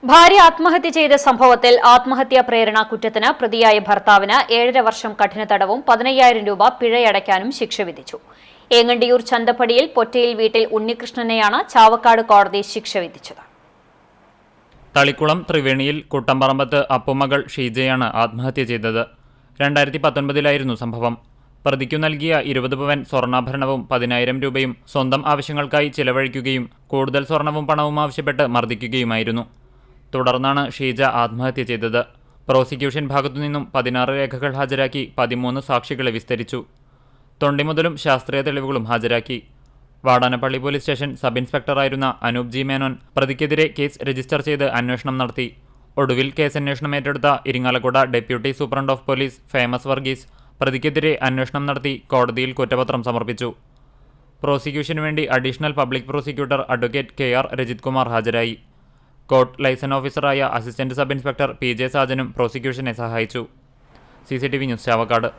ഭാര്യ ആത്മഹത്യ ചെയ്ത സംഭവത്തിൽ ആത്മഹത്യാ പ്രേരണ കുറ്റത്തിന് പ്രതിയായ ഭർത്താവിന് 7.5 വർഷം കഠിന തടവും 15,000 രൂപ പിഴയടയ്ക്കാനും ശിക്ഷ വിധിച്ചു. ഏങ്ങണ്ടിയൂർ ചന്തപ്പടിയിൽ പൊറ്റയിൽ വീട്ടിൽ ഉണ്ണികൃഷ്ണനെയാണ് ചാവക്കാട് കോടതി ശിക്ഷ വിധിച്ചത്. തളിക്കുളം ത്രിവേണിയിൽ കുട്ടമ്പറമ്പത്ത് അപ്പുമകൾ ഷീജയാണ് ആത്മഹത്യ ചെയ്തത്. 2019 സംഭവം. പ്രതിക്കു നൽകിയ 20 പവൻ സ്വർണ്ണാഭരണവും 10,000 രൂപയും സ്വന്തം ആവശ്യങ്ങൾക്കായി ചിലവഴിക്കുകയും കൂടുതൽ സ്വർണവും പണവും ആവശ്യപ്പെട്ട് മർദ്ദിക്കുകയുമായിരുന്നു. തുടർന്നാണ് ഷീജ ആത്മഹത്യ ചെയ്തത്. പ്രോസിക്യൂഷൻ ഭാഗത്തുനിന്നും 16 രേഖകൾ ഹാജരാക്കി 13 സാക്ഷികളെ വിസ്തരിച്ചു. തൊണ്ടിമുതലും ശാസ്ത്രീയ തെളിവുകളും ഹാജരാക്കി. വാടാനപ്പള്ളി പോലീസ് സ്റ്റേഷൻ സബ് ഇൻസ്പെക്ടറായിരുന്ന അനൂപ് ജി മേനോൻ പ്രതിക്കെതിരെ കേസ് രജിസ്റ്റർ ചെയ്ത് അന്വേഷണം നടത്തി. ഒടുവിൽ കേസന്വേഷണം ഏറ്റെടുത്ത Irinjalakuda deputy superintendent of police Famous Varghese പ്രതിക്കെതിരെ അന്വേഷണം നടത്തി കോടതിയിൽ കുറ്റപത്രം സമർപ്പിച്ചു. പ്രോസിക്യൂഷനു വേണ്ടി additional public prosecutor advocate KR Rajith Kumar ഹാജരായി. കോർട്ട് ലൈസൺ ഓഫീസറായ അസിസ്റ്റന്റ് സബ് ഇൻസ്പെക്ടർ PJ സാജനും പ്രോസിക്യൂഷനെ സഹായിച്ചു. CCTV news Chavakkad.